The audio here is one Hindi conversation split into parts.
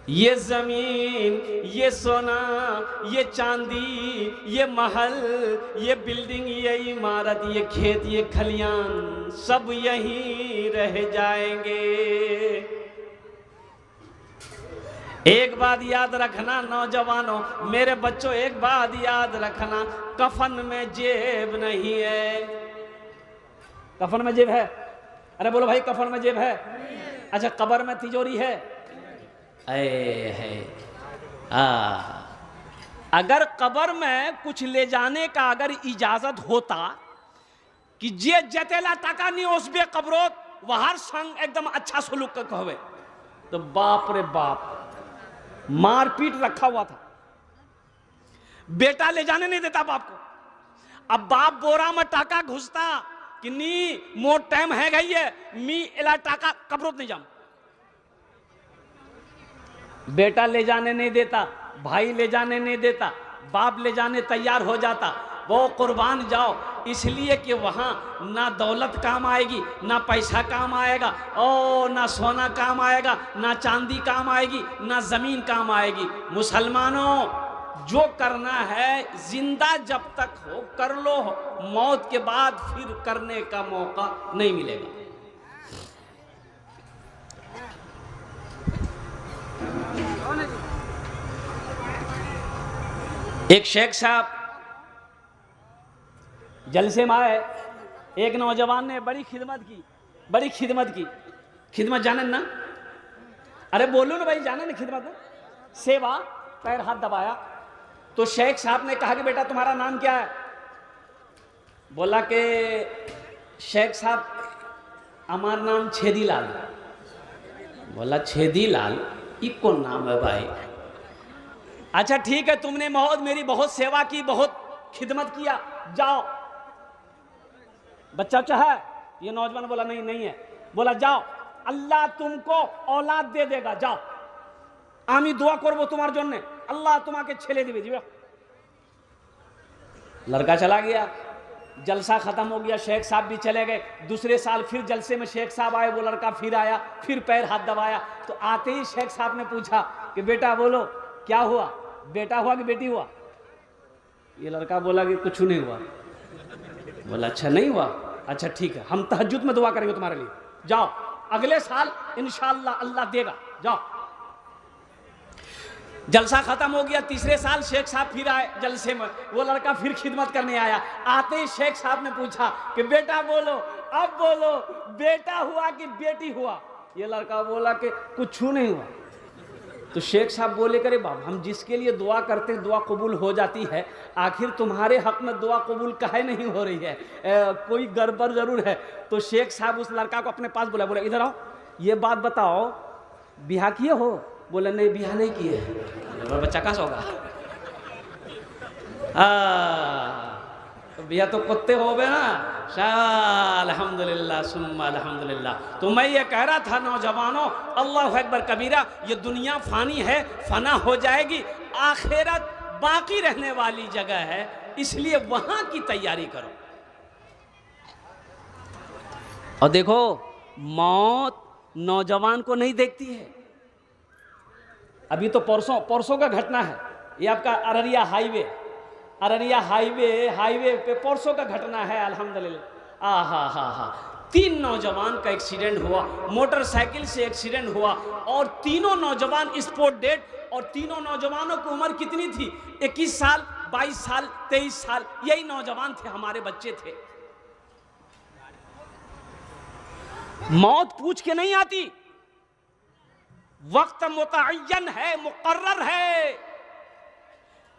ये जमीन, ये सोना, ये चांदी, ये महल, ये बिल्डिंग, ये इमारत, ये खेत, ये खलियान सब यहीं रह जाएंगे। एक बात याद रखना नौजवानों, मेरे बच्चों, एक बात याद रखना, कफन में जेब नहीं है। कफन में जेब है? अरे बोलो भाई, कफन में जेब है? अच्छा, कब्र में तिजोरी है? है। अगर कब्र में कुछ ले जाने का अगर इजाजत होता कि जे जतेला टाका नहीं उसबे कब्रोत वहार संग एकदम अच्छा सलूक का कहवे, तो बाप रे बाप, मारपीट रखा हुआ था। बेटा ले जाने नहीं देता बाप को। अब बाप बोरा में टाका घुसता कि नी मोर टाइम है गई है, मी इला टाका कब्रोत नहीं जाम। बेटा ले जाने नहीं देता, भाई ले जाने नहीं देता, बाप ले जाने तैयार हो जाता, वो कुर्बान जाओ, इसलिए कि वहाँ ना दौलत काम आएगी, ना पैसा काम आएगा, और ना सोना काम आएगा, ना चांदी काम आएगी, ना ज़मीन काम आएगी। मुसलमानों, जो करना है जिंदा जब तक हो कर लो, मौत के बाद फिर करने का मौका नहीं मिलेगा। एक शेख साहब जलसे में आए, एक नौजवान ने बड़ी खिदमत की। खिदमत जाने ना? अरे बोलो ना भाई, जाने ना खिदमत ना? सेवा। पैर हाथ दबाया तो शेख साहब ने कहा कि बेटा तुम्हारा नाम क्या है? बोला कि शेख साहब हमारा नाम छेदी लाल। बोला छेदी लाल, ये कौन नाम है भाई? अच्छा ठीक है, तुमने मेरी बहुत सेवा की, बहुत खिदमत किया, जाओ। बच्चा है? ये नौजवान बोला नहीं है। बोला जाओ, अल्लाह तुमको औलाद दे देगा, जाओ, आमी दुआ करबो तुम्हारे जन्ने, अल्लाह तुम्हारे छेले दिवे जीवे। लड़का चला गया, जलसा खत्म हो गया, शेख साहब भी चले गए। दूसरे साल फिर जलसे में शेख साहब आए, वो लड़का फिर आया, फिर पैर हाथ दबाया। तो आते ही शेख साहब ने पूछा कि बेटा बोलो क्या हुआ, बेटा हुआ कि बेटी हुआ? ये लड़का बोला कि कुछ नहीं हुआ। बोला अच्छा नहीं हुआ, अच्छा ठीक है, हम तहज्जुद में दुआ करेंगे तुम्हारे लिए, जाओ, अगले साल इंशाअल्लाह अल्लाह देगा, जाओ। जलसा खत्म हो गया, तीसरे साल शेख साहब फिर आए जलसे में, वो लड़का फिर खिदमत करने आया। आते ही शेख साहब ने पूछा कि बेटा बोलो, अब बोलो बेटा हुआ कि बेटी हुआ? ये लड़का बोला कि कुछ नहीं हुआ। तो शेख साहब बोले करे बाप, हम जिसके लिए दुआ करते हैं दुआ कबूल हो जाती है, आखिर तुम्हारे हक में दुआ कबूल काहे नहीं हो रही है? कोई गड़बड़ जरूर है। तो शेख साहब उस लड़का को अपने पास बुलाया, बोला इधर आओ, ये बात बताओ, बिहा किए हो? बोला नहीं, बिहा नहीं किए। बच्चा कहाँ से होगा? बिहा तो कुत्ते हो गए ना। अल्हम्दुलिल्लाह सुम्मा अल्हम्दुलिल्लाह। तो मैं ये कह रहा था नौजवानों, अल्लाह अकबर कबीरा, ये दुनिया फानी है, फना हो जाएगी, आखिरत बाकी रहने वाली जगह है, इसलिए वहां की तैयारी करो। और देखो, मौत नौजवान को नहीं देखती है। अभी तो परसों का घटना है, ये आपका अररिया हाईवे पे परसों का घटना है। अल्हम्दुलिल्लाह, हा 3 नौजवान का एक्सीडेंट हुआ, मोटरसाइकिल से एक्सीडेंट हुआ, और तीनों नौजवान स्पॉट डेड। और तीनों नौजवानों की उम्र कितनी थी? 21 साल, 22 साल, 23 साल, यही नौजवान थे, हमारे बच्चे थे। मौत पूछ के नहीं आती, वक्त मुतअय्यन है, मुकर्रर है।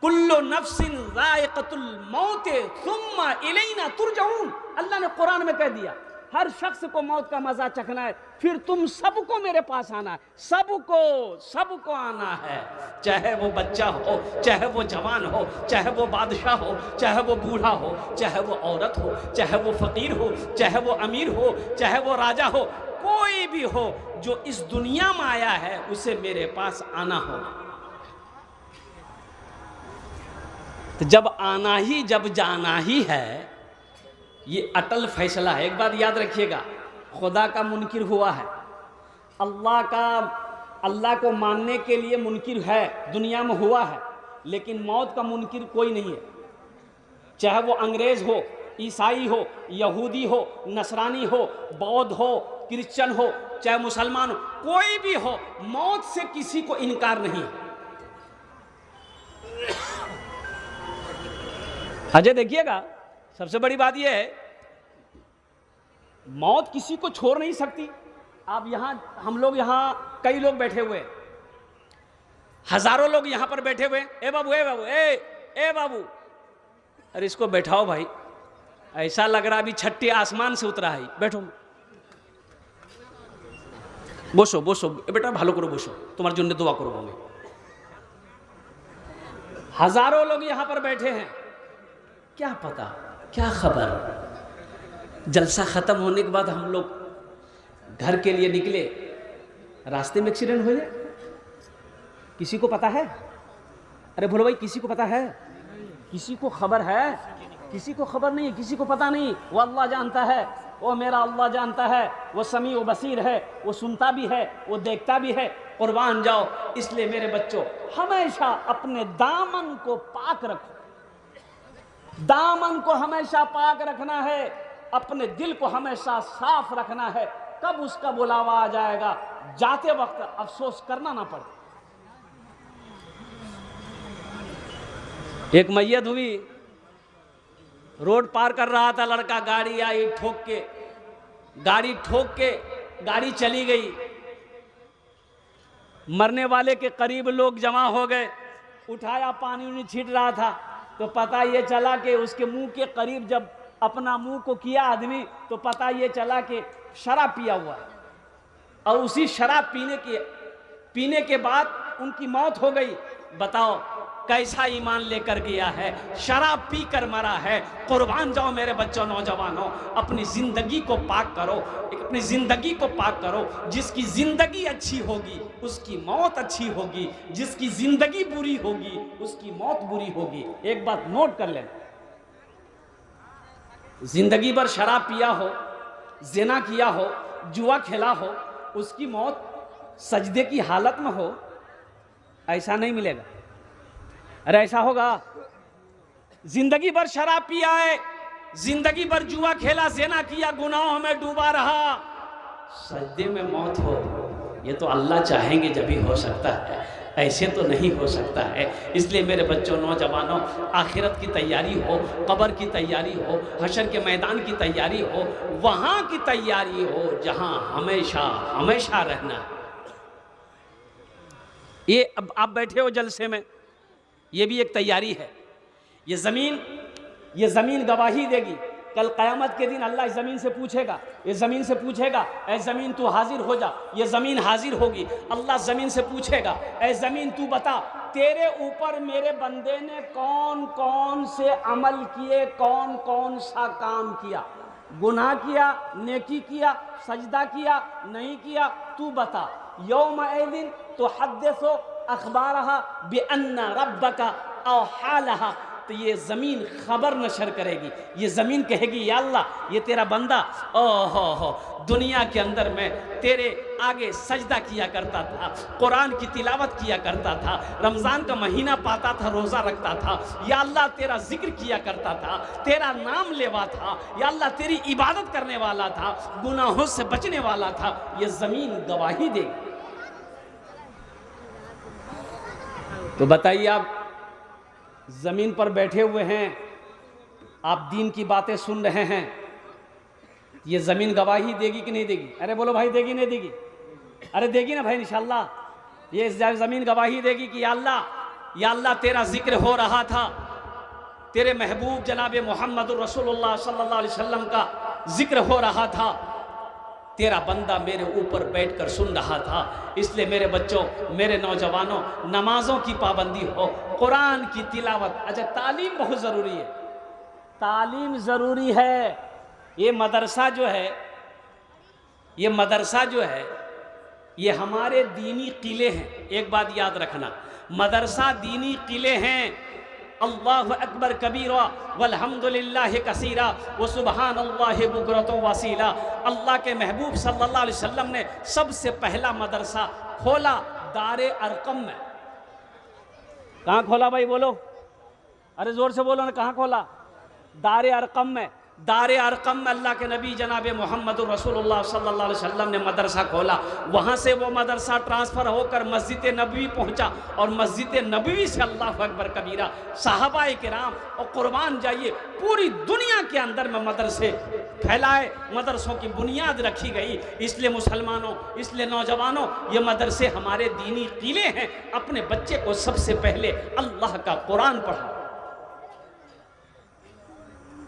कुल्लु नफ्सिन ज़ाइक़तुल मौत सुम्मा इलैना तुरजऊन। अल्लाह ने कुरान में कह दिया, हर शख्स को मौत का मजा चखना है, फिर तुम सबको मेरे पास आना है, सबको आना है। चाहे वो बच्चा हो, चाहे वो जवान हो, चाहे वो बादशाह हो, चाहे वो बूढ़ा हो, चाहे वो औरत हो, चाहे वो फकीर हो, चाहे वो अमीर हो, चाहे वो राजा हो, कोई भी हो जो इस दुनिया में आया है, उसे मेरे पास आना होगा। तो जब आना ही, जब जाना ही है, ये अटल फैसला है। एक बात याद रखिएगा, खुदा का मुनकिर हुआ है, अल्लाह का अल्लाह को मानने के लिए मुनकिर है, दुनिया में हुआ है, लेकिन मौत का मुनकिर कोई नहीं है। चाहे वो अंग्रेज हो, ईसाई हो, यहूदी हो, नसरानी हो, बौद्ध हो, क्रिश्चियन हो, चाहे मुसलमान हो, कोई भी हो, मौत से किसी को इनकार नहीं है। अजय देखिएगा, सबसे बड़ी बात यह है मौत किसी को छोड़ नहीं सकती। आप यहां, हम लोग यहां कई लोग बैठे हुए हैं, हजारों लोग यहां पर बैठे हुए हैं। ए बाबू, ए बाबू, ए बाबू, अरे इसको बैठाओ भाई, ऐसा लग रहा अभी छट्टी आसमान से उतरा है। बैठो, বসো বসো बेटा, ভালো করে বসো, তোমার জন্য दुआ करूंगा। हजारों लोग यहां पर बैठे हैं, क्या पता, क्या खबर, जलसा खत्म होने के बाद हम लोग घर के लिए निकले, रास्ते में एक्सीडेंट हो जाए, किसी को पता है? अरे बोलो भाई, किसी को पता है? किसी को खबर है? किसी को खबर नहीं, किसी को पता नहीं। वो अल्लाह जानता है, वो मेरा अल्लाह जानता है, वो समी व बसीर है, वो सुनता भी है, वो देखता भी है। कुर्बान जाओ। इसलिए मेरे बच्चों, हमेशा अपने दामन को पाक रखो, दामन को हमेशा पाक रखना है, अपने दिल को हमेशा साफ रखना है। कब उसका बुलावा आ जाएगा, जाते वक्त अफसोस करना ना पड़े। एक मैयत हुई, रोड पार कर रहा था लड़का, गाड़ी आई ठोक के, गाड़ी चली गई। मरने वाले के करीब लोग जमा हो गए, उठाया, पानी उन्हें छीट रहा था, तो पता ये चला कि उसके मुंह के करीब जब अपना मुंह को किया आदमी, तो पता ये चला कि शराब पिया हुआ है, और उसी शराब पीने के बाद उनकी मौत हो गई। बताओ कैसा ईमान लेकर गया है, शराब पी कर मरा है। कुर्बान जाओ मेरे बच्चों, नौजवानों, अपनी जिंदगी को पाक करो, अपनी जिंदगी को पाक करो। जिसकी जिंदगी अच्छी होगी उसकी मौत अच्छी होगी, जिसकी जिंदगी बुरी होगी उसकी मौत बुरी होगी। एक बात नोट कर लेना, जिंदगी भर शराब पिया हो, ज़िना किया हो, जुआ खेला हो, उसकी मौत सजदे की हालत में हो, ऐसा नहीं मिलेगा। अरे ऐसा होगा? जिंदगी भर शराब पिया है, जिंदगी भर जुआ खेला, ज़िना किया, गुनाहों में डूबा रहा, सजदे में मौत हो, ये तो अल्लाह चाहेंगे जब ही हो सकता है, ऐसे तो नहीं हो सकता है। इसलिए मेरे बच्चों, नौजवानों, आखिरत की तैयारी हो, कब्र की तैयारी हो, हशर के मैदान की तैयारी हो, वहाँ की तैयारी हो जहाँ हमेशा हमेशा रहना। ये अब आप बैठे हो जलसे में, ये भी एक तैयारी है। ये ज़मीन गवाही देगी। कल क़यामत के दिन अल्लाह इस ज़मीन से पूछेगा, ये ज़मीन से पूछेगा, ऐ ज़मीन तू हाजिर हो जा। ये ज़मीन हाजिर होगी। अल्लाह ज़मीन से पूछेगा, ऐ ज़मीन तू बता, तेरे ऊपर मेरे बंदे ने कौन कौन से अमल किए, कौन कौन सा काम किया, गुनाह किया, नेकी किया, सजदा किया, नहीं किया, तू बता। यौमइज़िन तुहद्दिसु अखबारहा बिअन्ना रब्बका औहा लहा। तो ये ज़मीन खबर नशर करेगी, ये ज़मीन कहेगी, या अल्लाह, ये तेरा बंदा ओहो दुनिया के अंदर में तेरे आगे सजदा किया करता था, कुरान की तिलावत किया करता था, रमज़ान का महीना पाता था, रोज़ा रखता था, या अल्लाह तेरा जिक्र किया करता था, तेरा नाम लेवा था, या अल्लाह तेरी इबादत करने वाला था, गुनाहों से बचने वाला था। ये ज़मीन गवाही देगी। तो बताइए, आप ज़मीन पर बैठे हुए हैं, आप दीन की बातें सुन रहे हैं, ये ज़मीन गवाही देगी कि नहीं देगी? अरे बोलो भाई, देगी नहीं देगी? अरे देगी ना भाई, इंशाअल्लाह। ये ज़मीन गवाही देगी कि या अल्लाह तेरा जिक्र हो रहा था, तेरे महबूब जनाब मोहम्मद रसूलुल्लाह सल्लल्लाहु अलैहि वसल्लम का जिक्र हो रहा था, तेरा बंदा मेरे ऊपर बैठकर सुन रहा था। इसलिए मेरे बच्चों, मेरे नौजवानों, नमाजों की पाबंदी हो, कुरान की तिलावत। अच्छा, तालीम बहुत ज़रूरी है, तालीम ज़रूरी है। ये मदरसा जो है, ये हमारे दीनी किले हैं। एक बात याद रखना, मदरसा दीनी किले हैं। अल्लाहु अकबर कबीरा वल्हम्दुलिल्लाहि कसीरा व सुबहानल्लाहि बुकरतन वसीला। अल्लाह के महबूब सल्लल्लाहु अलैहि वसल्लम ने सबसे पहला मदरसा खोला दारे अरकम में। कहाँ खोला भाई बोलो, अरे जोर से बोलो ना, कहाँ खोला? दारे अरकम में। दारे अरकम में अल्लाह के नबी जनाब मोहम्मद रसूलुल्लाह सल्लल्लाहु अलैहि वसल्लम ने मदरसा खोला। वहाँ से वो मदरसा ट्रांसफ़र होकर मस्जिद नबवी पहुँचा और मस्जिद नबवी से अल्लाह अकबर कबीरा सहाबाए किराम और कुर्बान जाइए पूरी दुनिया के अंदर में मदरसे फैलाए, मदरसों की बुनियाद रखी गई। इसलिए मुसलमानों, इसलिए नौजवानों, ये मदरसे हमारे दीनी किले हैं। अपने बच्चे को सबसे पहले अल्लाह का कुरान पढ़ाओ।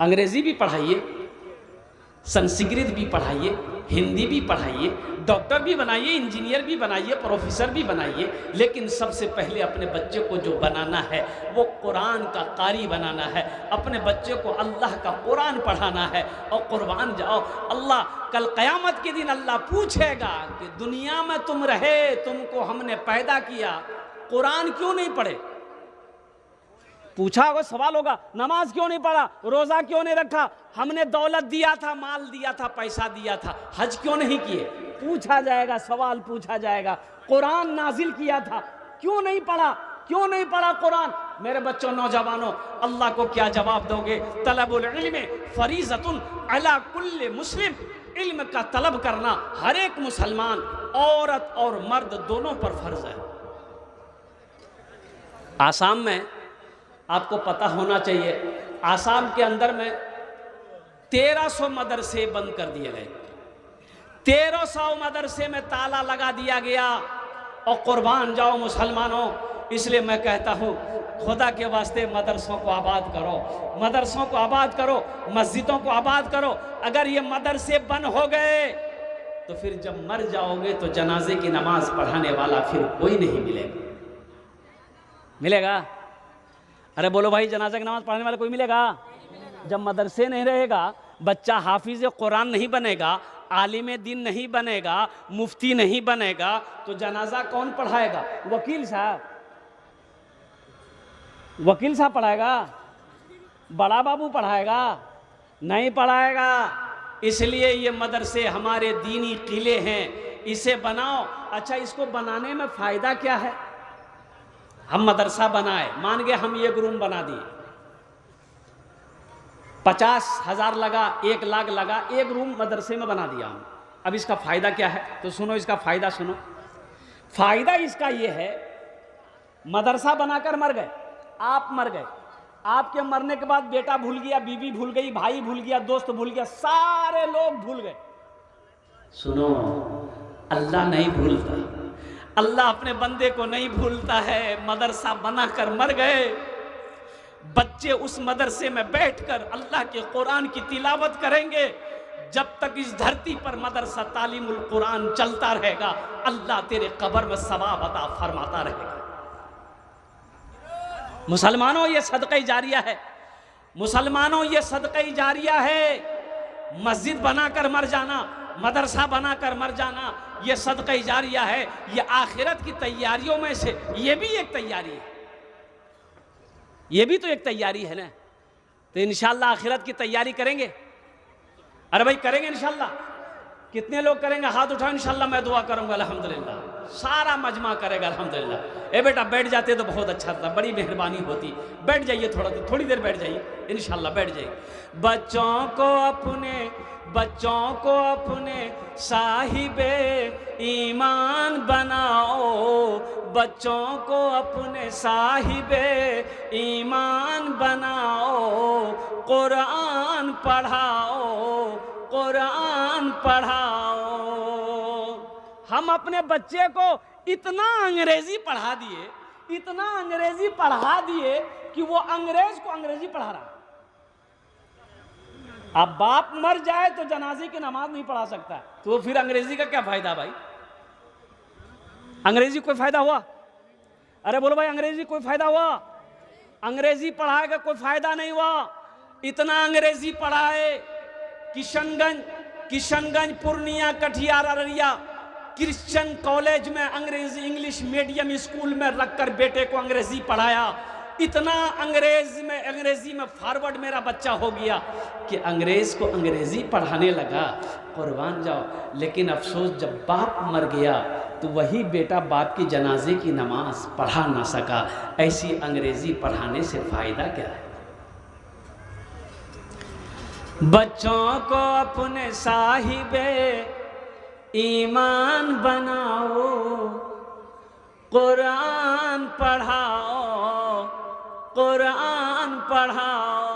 अंग्रेजी भी पढ़ाइए, संस्कृत भी पढ़ाइए, हिंदी भी पढ़ाइए, डॉक्टर भी बनाइए, इंजीनियर भी बनाइए, प्रोफेसर भी बनाइए, लेकिन सबसे पहले अपने बच्चे को जो बनाना है वो कुरान का कारी बनाना है। अपने बच्चे को अल्लाह का कुरान पढ़ाना है। और कुर्बान जाओ, अल्लाह कल क़यामत के दिन अल्लाह पूछेगा कि दुनिया में तुम रहे, तुमको हमने पैदा किया, कुरान क्यों नहीं पढ़े? पूछा होगा, सवाल होगा, नमाज क्यों नहीं पढ़ा, रोजा क्यों नहीं रखा, हमने दौलत दिया था, माल दिया था, पैसा दिया था, हज क्यों नहीं किए? पूछा जाएगा, सवाल पूछा जाएगा। कुरान नाजिल किया था, क्यों नहीं पढ़ा, क्यों नहीं पढ़ा कुरान? मेरे बच्चों, नौजवानों, अल्लाह को क्या जवाब दोगे? तलबुल इल्म फरीज़तुन अला कुल्ले मुस्लिम। इल्म का तलब करना हर एक मुसलमान, औरत और मर्द दोनों पर फर्ज है। आसाम में आपको पता होना चाहिए, आसाम के अंदर में 1300 मदरसे बंद कर दिए गए। 1300 मदरसे में ताला लगा दिया गया। और कुर्बान जाओ मुसलमानों, इसलिए मैं कहता हूँ खुदा के वास्ते मदरसों को आबाद करो, मदरसों को आबाद करो, मस्जिदों को आबाद करो। अगर ये मदरसे बंद हो गए तो फिर जब मर जाओगे तो जनाजे की नमाज पढ़ाने वाला फिर कोई नहीं मिलेगा। मिलेगा? अरे बोलो भाई, जनाजा की नमाज पढ़ने वाला कोई मिलेगा? जब मदरसे नहीं रहेगा, बच्चा हाफिज कुरान नहीं बनेगा, आलिम दीन नहीं बनेगा, मुफ्ती नहीं बनेगा, तो जनाजा कौन पढ़ाएगा? वकील साहब, वकील साहब पढ़ाएगा? बड़ा बाबू पढ़ाएगा? नहीं पढ़ाएगा। इसलिए ये मदरसे हमारे दीनी किले हैं, इसे बनाओ। अच्छा, इसको बनाने में फ़ायदा क्या है? हम मदरसा बनाए, मान गए हम एक रूम बना दिए, 50,000 लगा, 1 लाख लगा, एक रूम मदरसे में बना दिया हम। अब इसका फ़ायदा क्या है? तो सुनो, इसका फ़ायदा सुनो। फ़ायदा इसका ये है, मदरसा बनाकर मर गए, आप मर गए, आपके मरने के बाद बेटा भूल गया, बीवी भूल गई, भाई भूल गया, दोस्त भूल गया, सारे लोग भूल गए। सुनो, अल्लाह नहीं भूलता, अल्लाह अपने बंदे को नहीं भूलता है। मदरसा बनाकर मर गए, बच्चे उस मदरसे में बैठकर अल्लाह के कुरान की तिलावत करेंगे। जब तक इस धरती पर मदरसा तालीमुल कुरान चलता रहेगा, अल्लाह तेरे कब्र में सवाब अता फरमाता रहेगा। मुसलमानों, ये सदका जारिया है। मुसलमानों, ये सदका जारिया है। मस्जिद बनाकर मर जाना, मदरसा बनाकर मर जाना, ये सदका जारिया है। ये आखिरत की तैयारियों में से ये भी एक तैयारी है, ये भी तो एक तैयारी है ना। तो इंशाअल्लाह आखिरत की तैयारी करेंगे। अरे भाई करेंगे इंशाअल्लाह। कितने लोग करेंगे? हाथ उठाओ। इंशाअल्लाह मैं दुआ करूंगा। अल्हम्दुलिल्लाह, सारा मजमा करेगा अल्हम्दुलिल्लाह। ए बेटा बैठ जाते तो बहुत अच्छा था, बड़ी मेहरबानी होती। बैठ जाइए, थोड़ी देर बैठ जाइए, इंशाअल्लाह बैठ जाइए। बच्चों को अपने साहिबे ईमान बनाओ, बच्चों को अपने साहिबे ईमान बनाओ, कुरान पढ़ाओ, कुरान पढ़ाओ। हम अपने बच्चे को इतना अंग्रेजी पढ़ा दिए, इतना अंग्रेजी पढ़ा दिए कि वो अंग्रेज को अंग्रेजी पढ़ा रहा। अब बाप मर जाए तो जनाजे की नमाज नहीं पढ़ा सकता, तो फिर अंग्रेजी का क्या फायदा भाई? अंग्रेजी कोई फायदा हुआ? अरे बोलो भाई, अंग्रेजी कोई फायदा हुआ? अंग्रेजी पढ़ाए का कोई फायदा नहीं हुआ। इतना अंग्रेजी पढ़ाए, किशनगंज, पूर्णिया, कटिहार, अररिया क्रिश्चियन कॉलेज में अंग्रेजी इंग्लिश मीडियम स्कूल में रखकर बेटे को अंग्रेजी पढ़ाया। इतना अंग्रेजी में फॉरवर्ड मेरा बच्चा हो गया कि अंग्रेज को अंग्रेजी पढ़ाने लगा। कुर्बान जाओ, लेकिन अफसोस जब बाप मर गया तो वही बेटा बाप की जनाजे की नमाज पढ़ा ना सका, ऐसी अंग्रेज़ी पढ़ाने से फ़ायदा क्या है। बच्चों को अपने साहिबे ईमान बनाओ, कुरान पढ़ाओ, कुरान पढ़ाओ।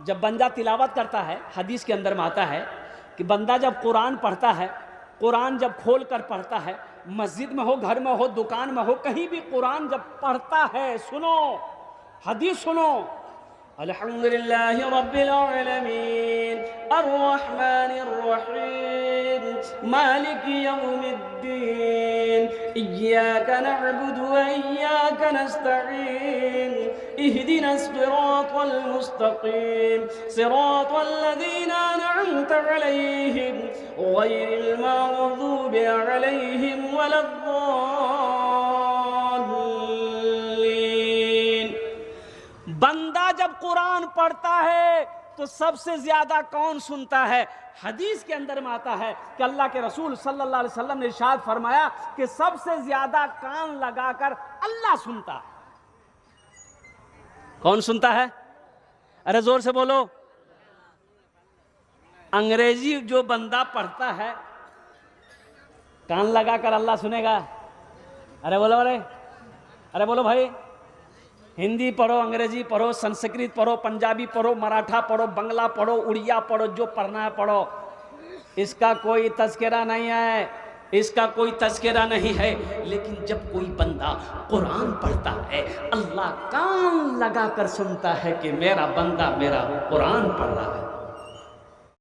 जब बंदा तिलावत करता है, हदीस के अंदर में आता है कि बंदा जब कुरान पढ़ता है, कुरान जब खोल कर पढ़ता है, मस्जिद में हो, घर में हो, दुकान में हो, कहीं भी कुरान जब पढ़ता है, सुनो हदीस सुनो, अल्हम्दुलिल्लाहि रब्बिल आलमीन अर्रहमानिर रहीम मालिकि यौमिद्दीन इय्याका नअबुदु व इय्याका नस्तईन इहदिनस सिरातल मुस्तकीम सिरातल लज़ीना अनअमत अलैहिम गैरिल मग़दूबि अलैहिम वलद्दाल्लीन। बंदा जब कुरान पढ़ता है तो सबसे ज्यादा कौन सुनता है? हदीस के अंदर में आता है कि अल्लाह के रसूल सल्लल्लाहु अलैहि वसल्लम ने इरशाद फरमाया कि सबसे ज्यादा कान लगाकर अल्लाह सुनता है। कौन सुनता है? अरे जोर से बोलो। अंग्रेजी जो बंदा पढ़ता है कान लगाकर अल्लाह सुनेगा? अरे बोलो, अरे बोलो भाई। हिंदी पढ़ो, अंग्रेजी पढ़ो, संस्कृत पढ़ो, पंजाबी पढ़ो, मराठा पढ़ो, बंगला पढ़ो, उड़िया पढ़ो, जो पढ़ना है पढ़ो, इसका कोई तज़किरा नहीं है, इसका कोई तज़किरा नहीं है। लेकिन जब कोई बंदा कुरान पढ़ता है, अल्लाह कान लगा कर सुनता है कि मेरा बंदा मेरा कुरान पढ़ रहा है।